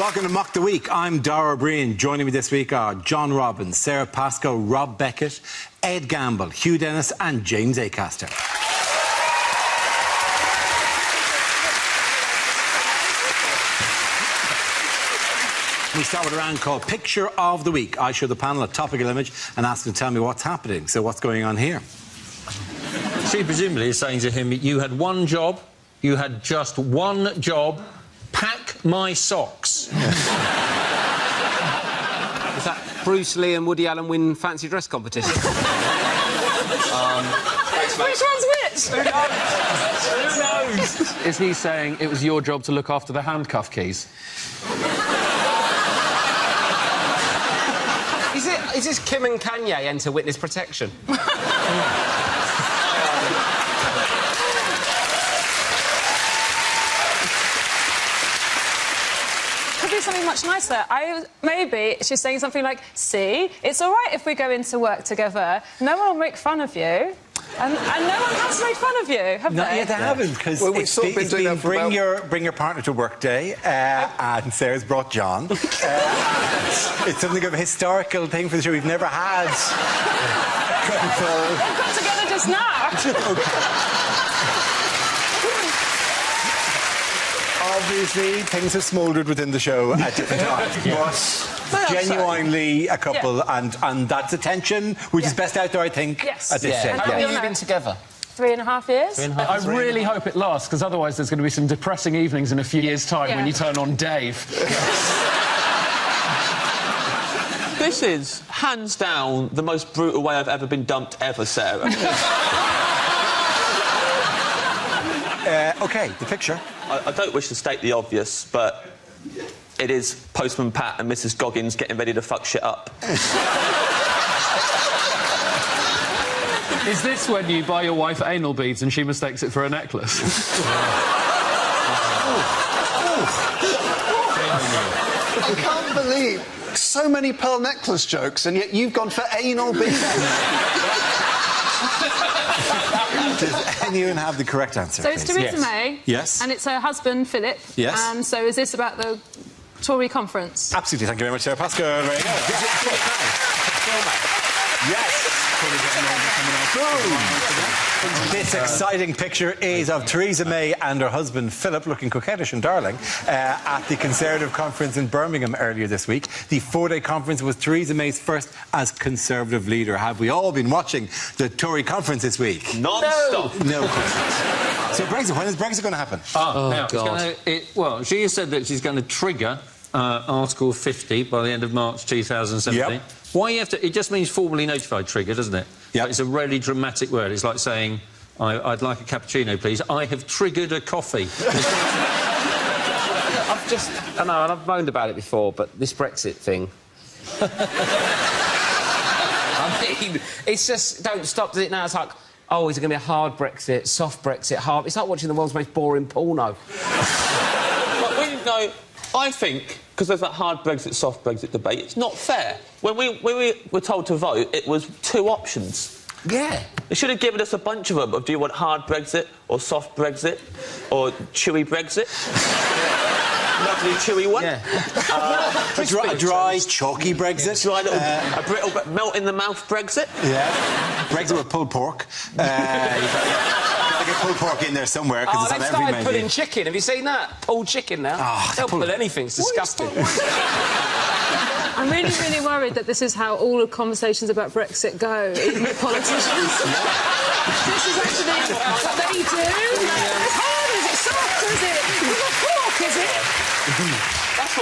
Welcome to Mock the Week. I'm Dara O'Brien. Joining me this week are John Robbins, Sarah Pascoe, Rob Beckett, Ed Gamble, Hugh Dennis and James Acaster. We start with a round called Picture of the Week. I show the panel a topical image and ask them to tell me what's happening. So what's going on here? She presumably is saying to him, you had one job, you had just one job, pack my socks. Is that Bruce Lee and Woody Allen win fancy dress competition? Which one's which? Who knows? Is he saying it was your job to look after the handcuff keys? Is this Kim and Kanye enter witness protection? Could be something much nicer. Maybe she's saying something like, see, it's all right if we go into work together. No one will make fun of you. And no one has made fun of you, have they? Not yet, they haven't, because we've sort of been doing that for bring your partner to work day, and Sarah's brought John. It's something of a historical thing for the show. We've never had. They got together just now. Obviously, things have smouldered within the show at different times, but genuinely a couple, and that's a tension which is best out there, I think, at this stage. How long have you been together? 3.5 years. I really hope it lasts, because otherwise there's going to be some depressing evenings in a few years' time when you turn on Dave. This is, hands down, the most brutal way I've ever been dumped ever, Sarah. OK, the picture. I don't wish to state the obvious, but it is Postman Pat and Mrs Goggins getting ready to fuck shit up. Is this when you buy your wife anal beads and she mistakes it for a necklace? I can't believe so many pearl necklace jokes, and yet you've gone for anal beads. Does anyone have the correct answer? So it's Theresa May. Yes. And it's her husband, Philip. Yes. And so is this about the Tory conference? Absolutely. Thank you very much, Sarah Pascoe. Very good. Yes. This exciting picture is of Theresa May and her husband Philip looking coquettish and darling at the Conservative conference in Birmingham earlier this week. The four-day conference was Theresa May's first as Conservative leader. Have we all been watching the Tory conference this week? Non-stop. No. So Brexit, when is Brexit going to happen? Well, she has said that she's going to trigger Article 50 by the end of March 2017. Yep. Why you have to... It just means formally notified trigger, doesn't it? Yeah. It's a really dramatic word. It's like saying, I'd like a cappuccino, please. I have triggered a coffee. I know, and I've moaned about it before, but this Brexit thing... I mean, it's just... Don't stop, does it now? It's like, oh, is it going to be a hard Brexit, soft Brexit, hard... It's like watching the world's most boring porno. But we know... I think, because there's that hard Brexit, soft Brexit debate, it's not fair. When we were told to vote, it was two options. Yeah. They should have given us a bunch of them. Of do you want hard Brexit, or soft Brexit, or chewy Brexit? Lovely chewy one. Yeah. A dry, chalky Brexit. Dry little, a brittle, melt-in-the-mouth Brexit. Yeah. Brexit with pulled pork. Get pulled pork in there somewhere, because it's on every menu. They've started pulling chicken. Have you seen that? Pulled chicken now. Oh, they'll pull anything. It's disgusting. I'm really, really worried that this is how all the conversations about Brexit go, even with politicians. This is actually what they do. It's hard, is it soft, is it? With a fork, is it?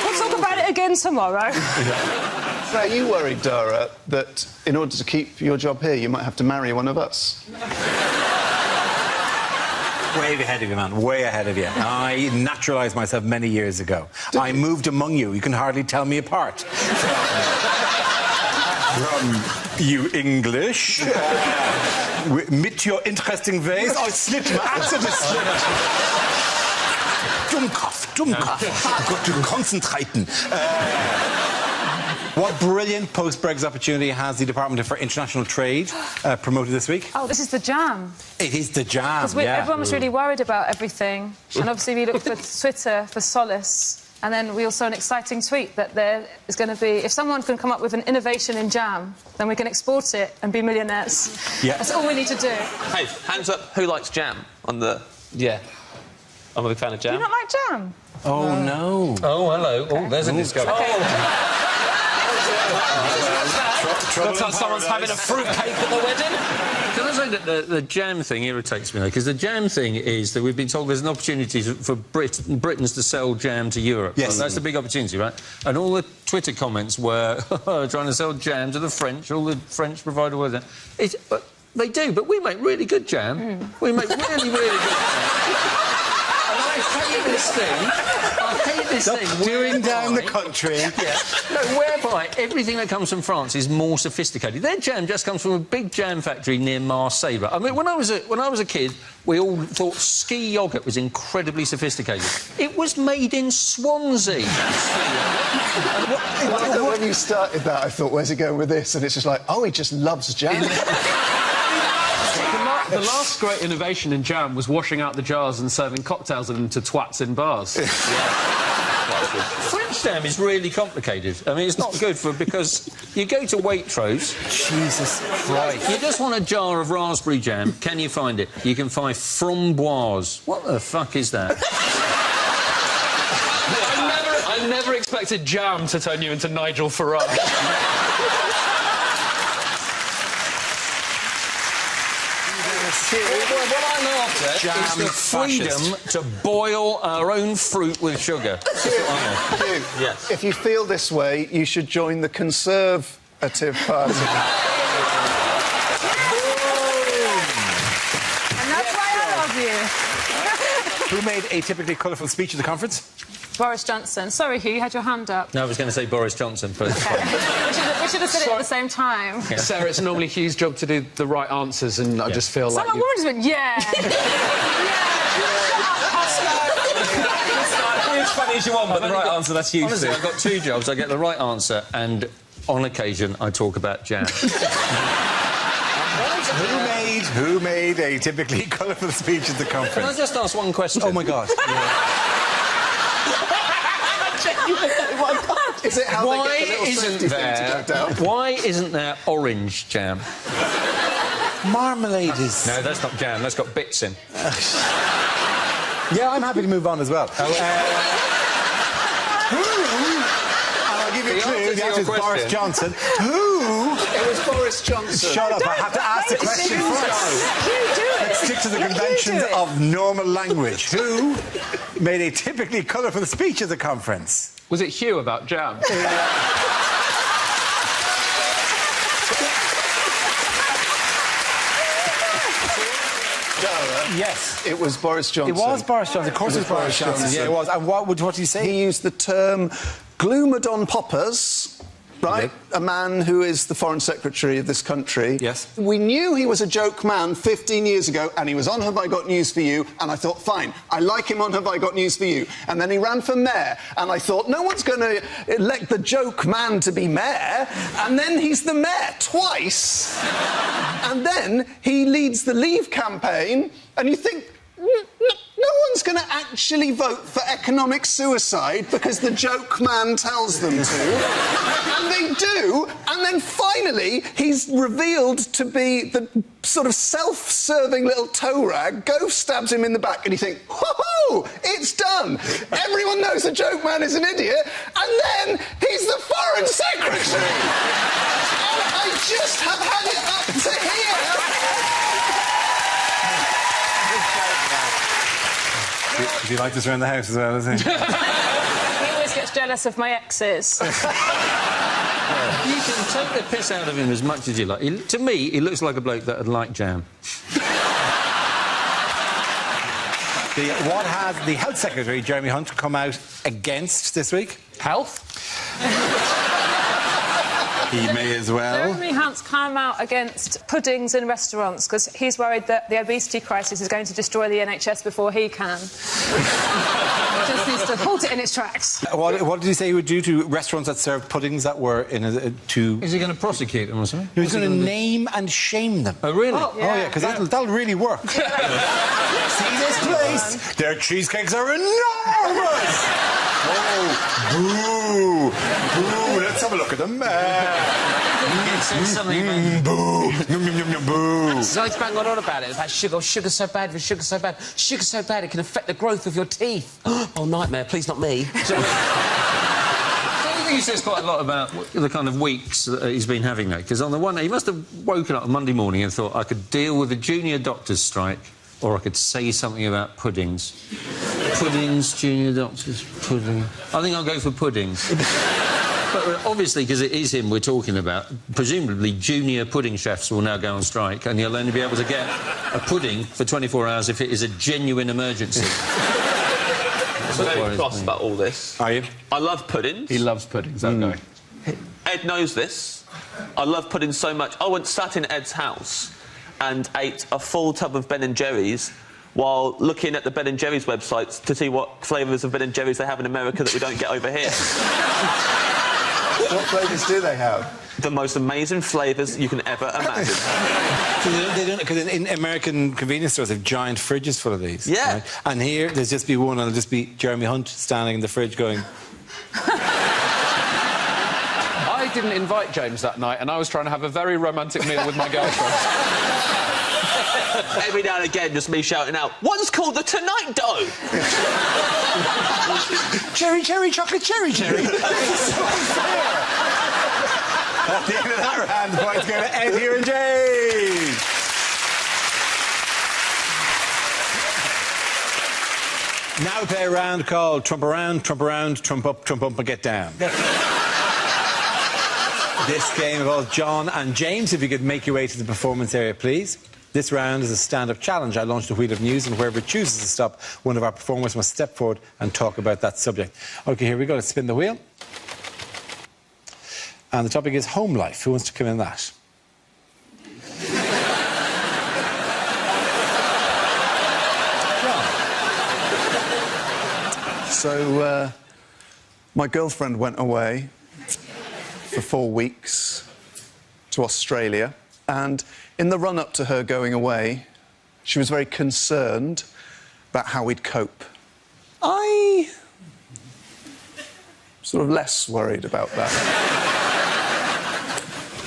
We'll talk about it again tomorrow. So are you worried, Dara, that in order to keep your job here, you might have to marry one of us? Way ahead of you, man. Way ahead of you. I naturalised myself many years ago. I moved among you. You can hardly tell me apart. From you English. Mit your interesting ways. Oh, it slipped. My accent is slipped. Dummkopf. I've got to concentraten. What brilliant post-Brexit opportunity has the Department for International Trade promoted this week? Oh, this is the jam. It is the jam, Because everyone was really worried about everything. And obviously we looked for Twitter for solace. And then we also saw an exciting tweet that there is going to be... If someone can come up with an innovation in jam, then we can export it and be millionaires. Yeah. That's all we need to do. Hey, hands up, who likes jam on the... Yeah. I'm a big fan of Do jam. you not like jam? Oh, no. Oh, hello. Oh, there's a discovery. Looks like someone's having a fruitcake at the wedding. Can I say that the jam thing irritates me, though? Because the jam thing is that we've been told there's an opportunity for Britons to sell jam to Europe. Yes. That's the big opportunity, right? And all the Twitter comments were trying to sell jam to the French, all the French provide all that. But they do, but we make really good jam. We make really, really good jam. And I hate this thing. Doing down the country. Yeah. No, whereby everything that comes from France is more sophisticated. Their jam just comes from a big jam factory near Marseille. I mean, when I was a kid, we all thought ski yoghurt was incredibly sophisticated. It was made in Swansea. When you started that, I thought, where's he going with this? And it's just like, oh, he just loves jam. The last great innovation in jam was washing out the jars and serving cocktails in them to twats in bars. French jam is really complicated. I mean, it's not good because you go to Waitrose. Jesus Christ. You just want a jar of raspberry jam. Can you find it? You can find framboise. What the fuck is that? I never expected jam to turn you into Nigel Farage. What I'm after is the freedom to boil our own fruit with sugar. Yes. If you feel this way, you should join the Conservative Party. And that's why I love you. Who made a typically colourful speech at the conference? Boris Johnson. Sorry, Hugh, you had your hand up. No, I was going to say Boris Johnson, but... We should have said it at the same time. Yeah. Sarah, it's normally Hugh's job to do the right answers, and I just feel like... Someone woman just went, yeah. As funny as you want, but the right answer, that's huge. Honestly, I've got two jobs. I get the right answer, and on occasion, I talk about jam. Who made a typically colourful speech at the Can I conference? just ask one question? Oh, my God. Is it how Why they get the little safety thing to go down? Why isn't there orange jam? Marmalade is... No, that's not jam. That's got bits in. Yeah, I'm happy to move on as well. I'll give you a clue. The answer is Boris Johnson. Who? It was Boris Johnson. Shut up, I have to ask the question first. You do it. Let's stick to the conventions of normal language. Who made a typically colourful speech at the conference? Was it Hugh about jam? Yes. It was Boris Johnson. It was Boris Johnson. Of course it was Boris Johnson. Yeah, it was. And what did he say? He used the term Gloomerdon Poppers, right? A man who is the Foreign Secretary of this country. Yes. We knew he was a joke man 15 years ago, and he was on Have I Got News For You, and I thought, fine, I like him on Have I Got News For You. And then he ran for mayor, and I thought, no one's going to elect the joke man to be mayor. And then he's the mayor twice. And then he leads the Leave campaign, and you think, no one's going to actually vote for economic suicide because the joke man tells them to. And they do. And then finally, he's revealed to be the sort of self-serving little toe rag. Gove stabs him in the back, and you think, whoa, it's done. Everyone knows the joke man is an idiot. And then he's the Foreign Secretary. And I just have had it up to here. Do you like this around the house as well, isn't he? He always gets jealous of my exes. You can take the piss out of him as much as you like. To me, he looks like a bloke that would like jam. What has the Health Secretary, Jeremy Hunt, come out against this week? Health? He may as well. Jeremy Hunt's come out against puddings in restaurants because he's worried that the obesity crisis is going to destroy the NHS before he can. He just needs to halt it in its tracks. What did he say he would do to restaurants that serve puddings that were in to... Is he going to prosecute them or something? He was going to name and shame them. Oh, really? Oh, yeah, because that'll really work. See this place? Their cheesecakes are enormous! Boo! Boo! Let's have a look at them. It says something about... Boo! Yum, yum, yum, yum, boo! He's always banging on about it, about sugar. Oh, sugar's so bad, sugar's so bad. Sugar's so bad, it can affect the growth of your teeth. Oh, nightmare, please not me. So, I think he says quite a lot about the kind of weeks that he's been having, though, because on the one hand, he must have woken up on Monday morning and thought, I could deal with a junior doctor's strike, or I could say something about puddings. Puddings, junior doctors, pudding. I think I'll go for puddings. But obviously, because it is him we're talking about, presumably junior pudding chefs will now go on strike, and you'll only be able to get a pudding for 24 hours if it is a genuine emergency. I'm very cross about all this. Are you? I love puddings. He loves puddings, that guy. Ed knows this. I love puddings so much. I once sat in Ed's house and ate a full tub of Ben & Jerry's while looking at the Ben & Jerry's websites to see what flavours of Ben & Jerry's they have in America that we don't get over here. What flavours do they have? The most amazing flavours you can ever imagine. So they don't, because in American convenience stores, they have giant fridges full of these. Yeah. Right? And here, there's just be one, and it'll just be Jeremy Hunt standing in the fridge going... I didn't invite James that night, and I was trying to have a very romantic meal with my girlfriend. Every now and again, just me shouting out, one's called the Tonight Dough! Cherry, cherry, chocolate, cherry, cherry. This is so unfair. At the end of that round, the points go to Ed here and James. Now we play a round called Trump Around, Trump Around, Trump Up, and Get Down. This game involves John and James. If you could make your way to the performance area, please. This round is a stand-up challenge. I launched a wheel of news, and whoever chooses to stop, one of our performers must step forward and talk about that subject. OK, here we go. Let's spin the wheel. And the topic is home life. Who wants to come in that? So, my girlfriend went away for 4 weeks to Australia, and in the run-up to her going away, she was very concerned about how we'd cope. I... sort of less worried about that.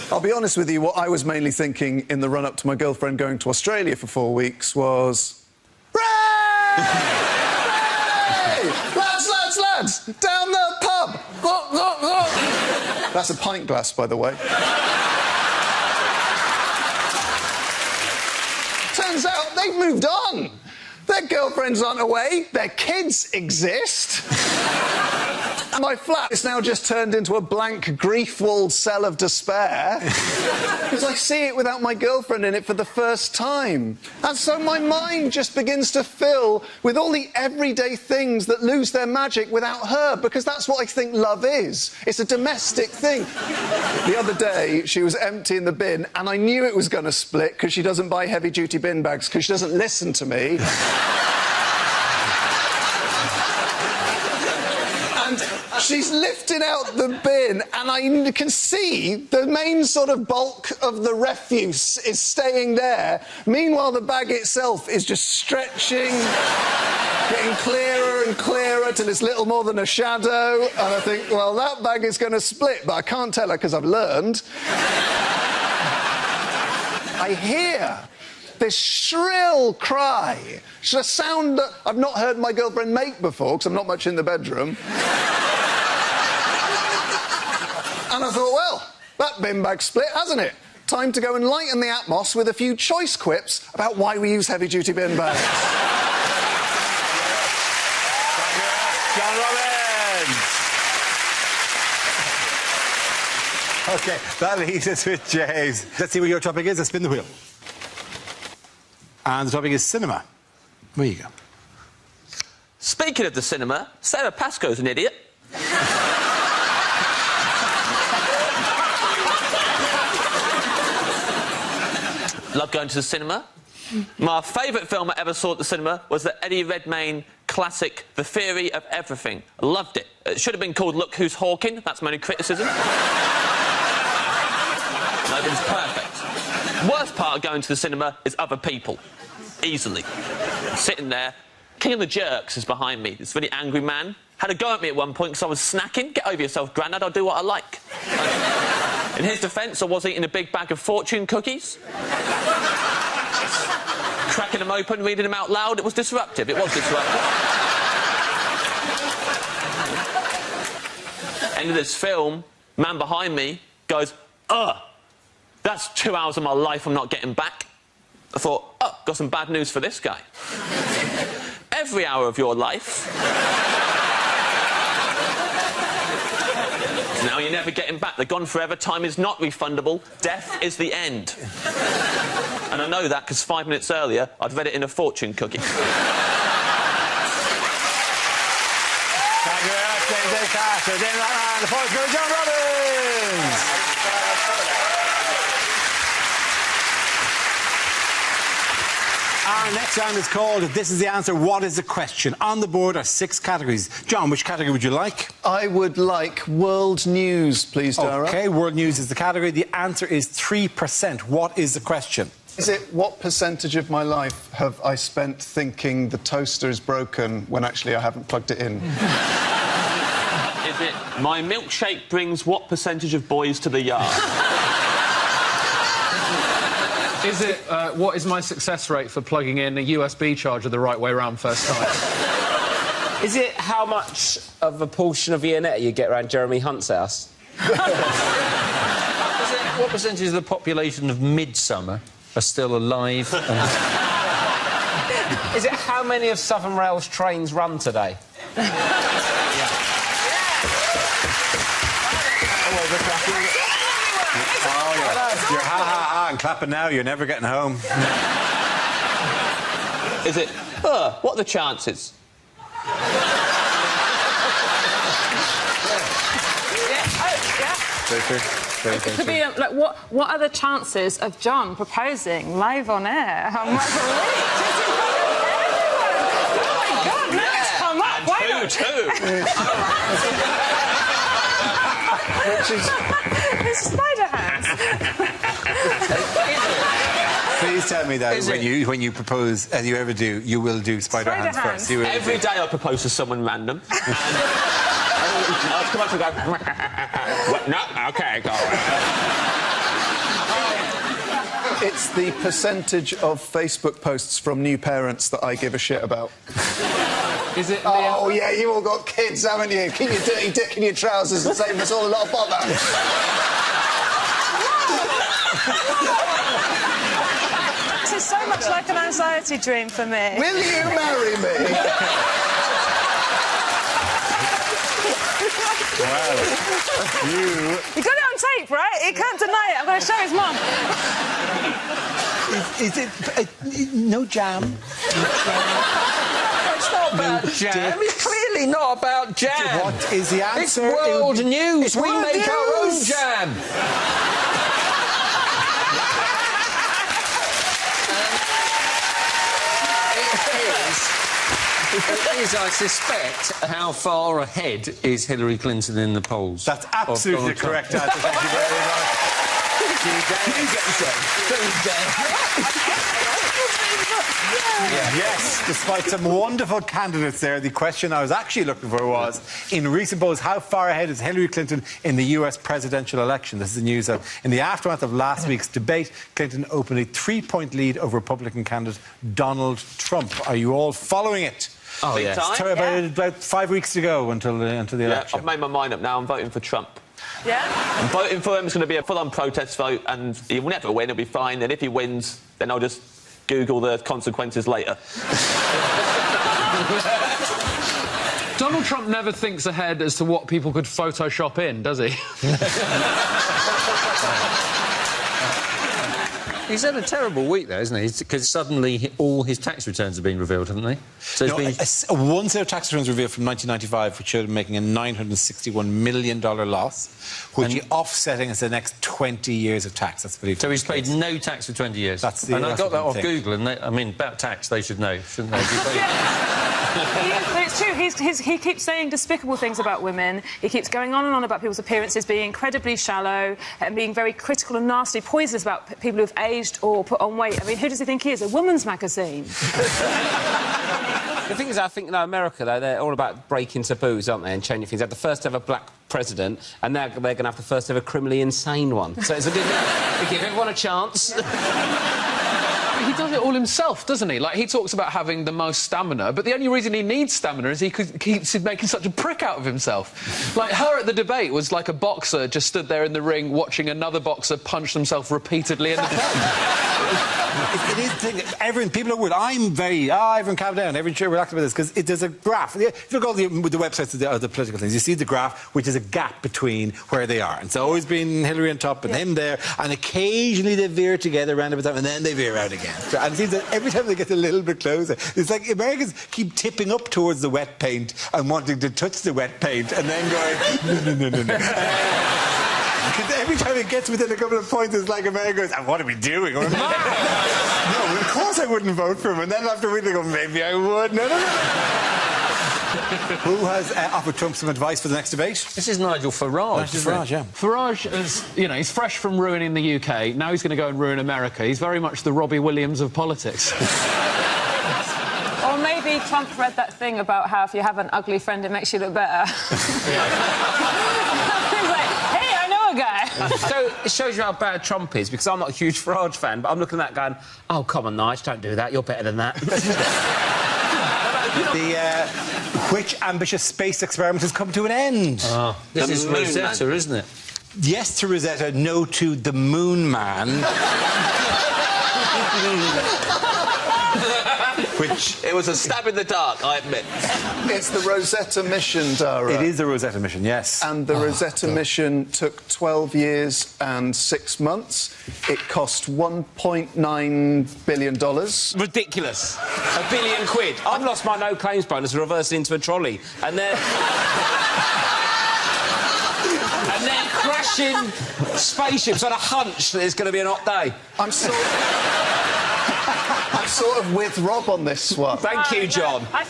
I'll be honest with you, what I was mainly thinking in the run-up to my girlfriend going to Australia for 4 weeks was... Ray! Ray! Lads! Down the pub! That's a pint glass, by the way. Turns out they've moved on. Their girlfriends aren't away, their kids exist. And my flat is now just turned into a blank, grief-walled cell of despair because I see it without my girlfriend in it for the first time. And so my mind just begins to fill with all the everyday things that lose their magic without her, because that's what I think love is. It's a domestic thing. The other day, she was emptying the bin, and I knew it was going to split because she doesn't buy heavy-duty bin bags because she doesn't listen to me. And she's lifting out the bin, and I can see the main sort of bulk of the refuse is staying there. Meanwhile, the bag itself is just stretching, getting clearer and clearer till it's little more than a shadow. And I think, well, that bag is going to split, but I can't tell her because I've learned. I hear this shrill cry. It's a sound that I've not heard my girlfriend make before, because I'm not much in the bedroom. And I thought, well, that bin bag split, hasn't it? Time to go and lighten the atmos with a few choice quips about why we use heavy-duty bin bags. John Robbins. OK, that leaves us with James. Let's see what your topic is. Let's spin the wheel. And the topic is cinema. Where you go? Speaking of the cinema, Sarah Pascoe's an idiot. Love going to the cinema. My favourite film I ever saw at the cinema was the Eddie Redmayne classic, The Theory of Everything. I loved it. It should have been called Look Who's Hawking. That's my only criticism. No, it was perfect. Worst part of going to the cinema is other people. Easily. Sitting there. King of the Jerks is behind me. This really angry man. had a go at me at one point because I was snacking. Get over yourself, Grandad, I'll do what I like. In his defence, I was eating a big bag of fortune cookies. Cracking them open, reading them out loud, it was disruptive. It was disruptive. End of this film, man behind me goes, ugh, that's 2 hours of my life I'm not getting back. I thought, oh, got some bad news for this guy. Every hour of your life. Now you're never getting back. They're gone forever. Time is not refundable. Death is the end. And I know that because 5 minutes earlier, I'd read it in a fortune cookie. Thank you very much, James A. Carter. James and the fourth girl, John Robbins. Our next round is called If This Is the Answer, What is the Question? On the board are 6 categories. John, which category would you like? I would like world news, please, Dara. OK, world news is the category. The answer is 3%. What is the question? Is it what percentage of my life have I spent thinking the toaster is broken when actually I haven't plugged it in? Is it my milkshake brings what percentage of boys to the yard? Is it, what is my success rate for plugging in a USB charger the right way around first time? Is it how much of a portion of Viennetta you get around Jeremy Hunt's house? What percentage of the population of Midsummer are still alive? Is it how many of Southern Rail's trains run today? You're ha-ha-ha and clapping now. You're never getting home. Is it, what are the chances? Very true. It could be like, what are the chances of John proposing live on air on Michael Leach? Oh my God, now it's come up. Why not? It's spider hands. Please tell me that when you propose, as you ever do, you will do spider hands first. You will Every day I propose to someone random. I'll come up and go... No, OK, go on. It's the percentage of Facebook posts from new parents that I give a shit about. Is it... Oh, yeah, you all got kids, haven't you? Keep your dirty dick in your trousers and save us all a lot of bother. This is so much like an anxiety dream for me. Will you marry me? Well, You got it on tape, right? He can't deny it. I'm going to show his mum. Is it no jam? It's not about jam. It's clearly not about jam. What is the answer? It's world news. It's We world make our own news. jam. It is, I suspect, how far ahead is Hillary Clinton in the polls? That's absolutely the correct answer. Thank you very much. Yes, despite some wonderful candidates there, the question I was actually looking for was, in recent polls, how far ahead is Hillary Clinton in the US presidential election? This is the news of, in the aftermath of last week's debate, Clinton opened a 3-point lead over Republican candidate Donald Trump. Are you all following it? Oh, yes. About 5 weeks to go until the election. I've made my mind up now. I'm voting for Trump. Yeah? I'm voting for him. It's going to be a full-on protest vote, and he will never win. He'll be fine. And if he wins, then I'll just Google the consequences later. Donald Trump never thinks ahead as to what people could Photoshop in, does he? He's had a terrible week, though, isn't he? Because suddenly all his tax returns have been revealed, haven't they? So it's been... one set of tax returns revealed from 1995, which showed him making a $961 million loss, which he's offsetting as the next 20 years of tax. That's what So he's paid no tax for 20 years. That's the... And I got that off Google, and I mean, about tax, they should know, shouldn't they? But it's true. He keeps saying despicable things about women. He keeps going on and on about people's appearances being incredibly shallow and being very critical and nasty, poisonous about people who've aged or put on weight. I mean, who does he think he is? A woman's magazine? The thing is, I think, America, though, they're all about breaking taboos, aren't they, and changing things. They had the first ever black president, and now they're going to have the first ever criminally insane one. So it's a good... We give everyone a chance. He does it all himself, doesn't he? Like, he talks about having the most stamina, but the only reason he needs stamina is he keeps making such a prick out of himself. Like, her at the debate was like a boxer just stood there in the ring watching another boxer punch themselves repeatedly in the face. It is the thing. Everyone, people are weird. I'm very... everyone calm down. Everyone should relax about this, because there's a graph. If you look at all the websites of the political things, you see the graph, which is a gap between where they are. And it's always been Hillary on top and him there, and occasionally they veer together around about time, and then they veer out again. And it seems that every time they get a little bit closer, it's like Americans keep tipping up towards the wet paint and wanting to touch the wet paint, and then going, no. Because every time it gets within a couple of points, it's like America goes, what are we doing? No, of course I wouldn't vote for him. And then after a week, they go, maybe I would. No. Who has offered Trump some advice for the next debate? This is Nigel Farage. Farage, yeah. Farage is, he's fresh from ruining the UK. Now he's going to go and ruin America. He's very much the Robbie Williams of politics. Or maybe Trump read that thing about how if you have an ugly friend, it makes you look better. He's like, hey, I know a guy. So it shows you how bad Trump is, because I'm not a huge Farage fan, but I'm looking at that going, oh, come on, Nige, don't do that. You're better than that. Which ambitious space experiment has come to an end? This is Rosetta, isn't it? Yes to Rosetta, no to the Moon Man. Which... It was a stab in the dark, I admit. It's the Rosetta mission, Dara. It is the Rosetta mission, yes. And the Rosetta mission took 12 years and 6 months. It cost $1.9 billion. Ridiculous. £1 billion. I've lost my no-claims bonus and reversed into a trolley. And they're... and they're crashing spaceships on a hunch that it's going to be an hot day. I'm sort of with Rob on this one. Thank you, John. I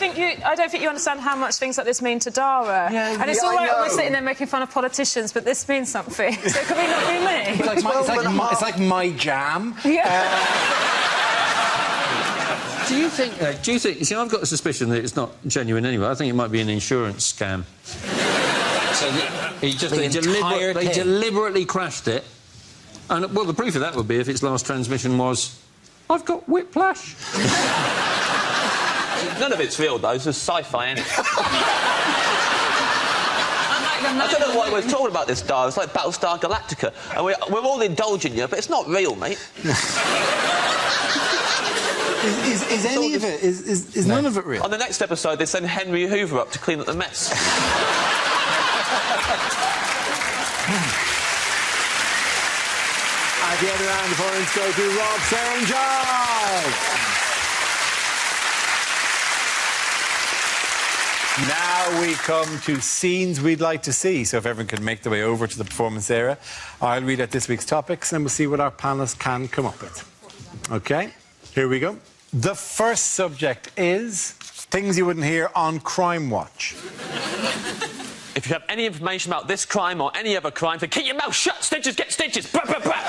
don't think you understand how much things like this mean to Dara. Yeah, and it's all right when we're sitting there making fun of politicians, but this means something. So can we not be me? It's like my jam. Yeah. Do you think... See, I've got a suspicion that it's not genuine anyway. I think it might be an insurance scam. So they deliberately crashed it. And, well, the proof of that would be if its last transmission was... I've got whiplash. None of it's real, though. It's just sci-fi, isn't it? I don't know why we're talking about this, Dara. It's like Battlestar Galactica. And we're all indulging you, but it's not real, mate. Is any of it... Is none of it real? On the next episode, they send Henry Hoover up to clean up the mess. At the other round, the points go to Rob, Sarah and Giles. Now we come to scenes we'd like to see. So if everyone could make their way over to the performance area, I'll read out this week's topics and we'll see what our panellists can come up with. OK, here we go. The first subject is things you wouldn't hear on Crime Watch. If you have any information about this crime or any other crime, then keep your mouth shut. Stitches get stitches. Bah, bah, bah.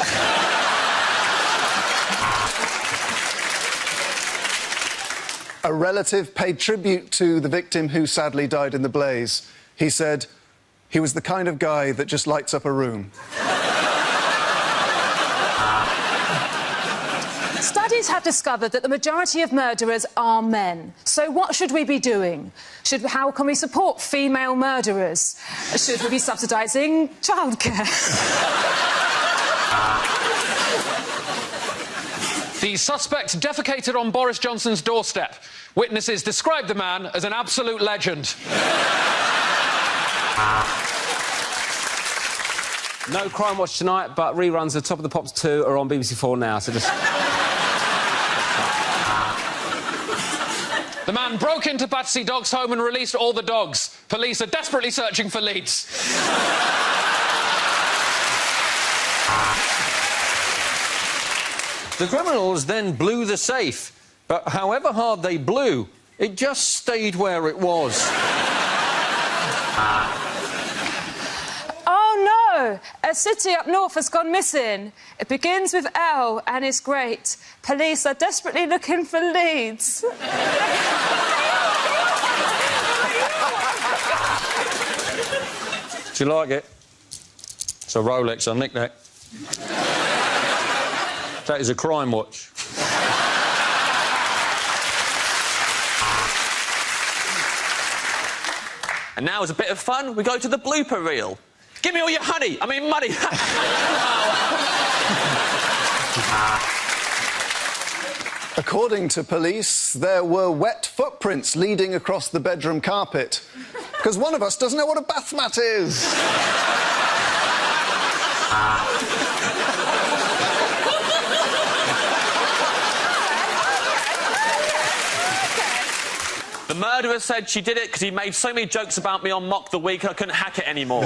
A relative paid tribute to the victim who sadly died in the blaze. He said, he was the kind of guy that just lights up a room. Studies have discovered that the majority of murderers are men. So what should we be doing? How can we support female murderers? Should we be subsidising childcare? The suspect defecated on Boris Johnson's doorstep. Witnesses describe the man as an absolute legend. No Crime Watch tonight, but reruns of Top of the Pops 2 are on BBC4 now, so just... The man broke into Battersea Dogs' home and released all the dogs. Police are desperately searching for leads. The criminals then blew the safe, but however hard they blew, it just stayed where it was. Oh, no! A city up north has gone missing. It begins with L and is great. Police are desperately looking for leads. Do you like it? It's a Rolex. I nicked that. That is a crime watch. And now, as a bit of fun, we go to the blooper reel. Give me all your honey. I mean, money. According to police, there were wet footprints leading across the bedroom carpet. Because one of us doesn't know what a bath mat is. The murderer said she did it because he made so many jokes about me on Mock the Week I couldn't hack it anymore.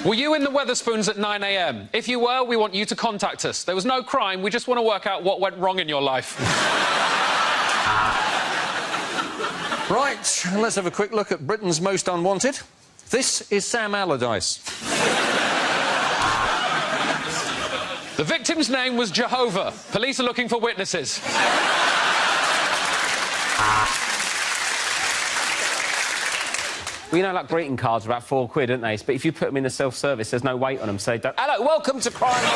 Were you in the Wetherspoons at 9 a.m? If you were, we want you to contact us. There was no crime, we just want to work out what went wrong in your life. Right, let's have a quick look at Britain's Most Unwanted. This is Sam Allardyce. The victim's name was Jehovah. Police are looking for witnesses. Well, you know, like greeting cards are about £4, aren't they? But if you put them in the self-service, there's no weight on them, so they don't... Hello, welcome to Crime Line.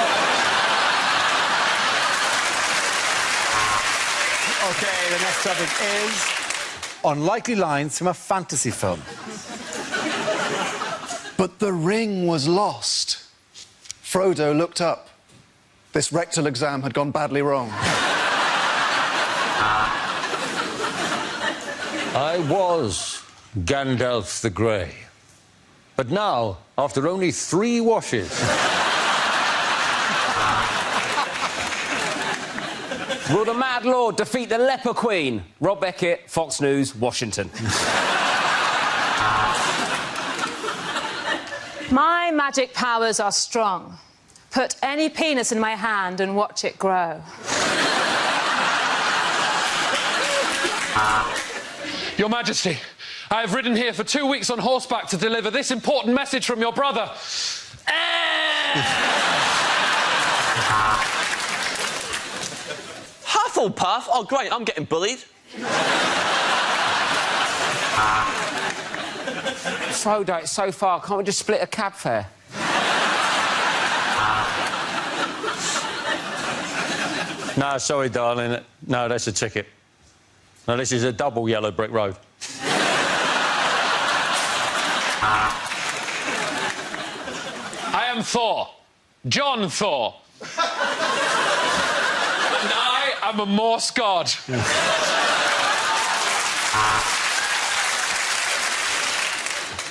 OK, the next topic is unlikely lines from a fantasy film. But the ring was lost. Frodo looked up. This rectal exam had gone badly wrong. I was Gandalf the Grey. But now, after only 3 washes... Will the Mad Lord defeat the Leper Queen? Rob Beckett, Fox News, Washington. My magic powers are strong. Put any penis in my hand and watch it grow. Your Majesty, I have ridden here for 2 weeks on horseback to deliver this important message from your brother. Hufflepuff? Oh, great, I'm getting bullied. Frodo, it's so far, can't we just split a cab fare? No, sorry, darling. No, that's a ticket. No, this is a double yellow brick road. I am Thor. John Thor. And I am a Morse god.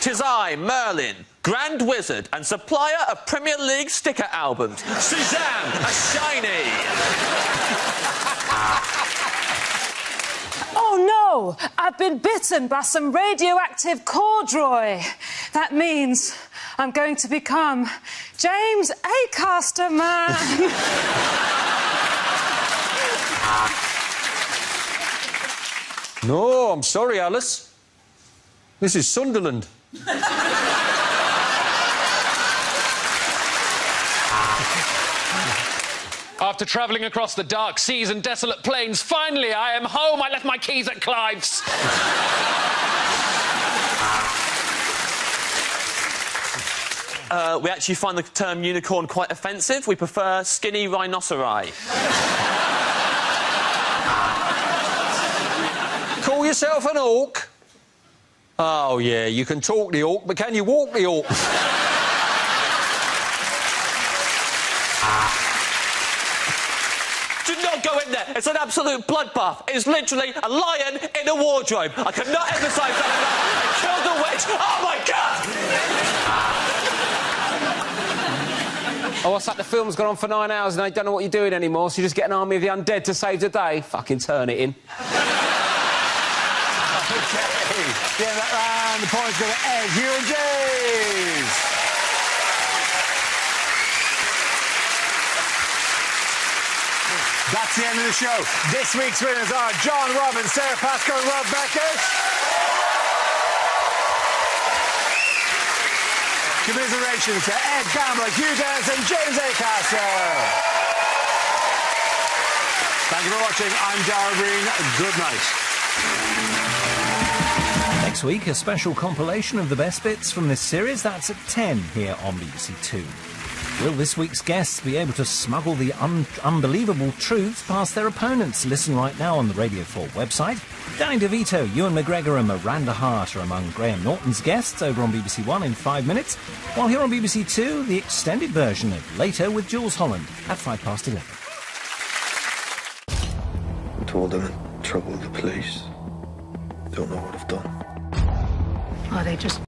Tis I, Merlin, Grand Wizard and supplier of Premier League sticker albums. Suzanne, a shiny. Oh no! I've been bitten by some radioactive corduroy. That means I'm going to become James Acaster Man. No, I'm sorry, Alice. This is Sunderland. After travelling across the dark seas and desolate plains, finally I am home. I left my keys at Clive's. We actually find the term unicorn quite offensive. We prefer skinny rhinoceri. Call yourself an orc? Oh, yeah, you can talk the orc, but can you walk the orc? Do not go in there. It's an absolute bloodbath. It's literally a lion in a wardrobe. I cannot emphasise that enough. I killed the witch. Oh, my God! Oh, what's that? The film's gone on for 9 hours and they don't know what you're doing anymore, so you just get an army of the undead to save the day? Fucking turn it in. Yeah, that round. The points go to Ed, Hugh and James. That's the end of the show. This week's winners are John Robbins, Sarah Pascoe and Rob Beckett. Commiserations to Ed Gamble, Hugh Dennis and James Acaster. Thank you for watching. I'm Dara Green. Good night. Next week, a special compilation of the best bits from this series. That's at 10 here on BBC Two. Will this week's guests be able to smuggle the unbelievable truths past their opponents? Listen right now on the Radio 4 website. Danny DeVito, Ewan McGregor and Miranda Hart are among Graham Norton's guests over on BBC One in 5 minutes. While here on BBC Two, the extended version of Later with Jules Holland at 11:05. I told them in trouble with the police. Don't know what I've done. Oh, they just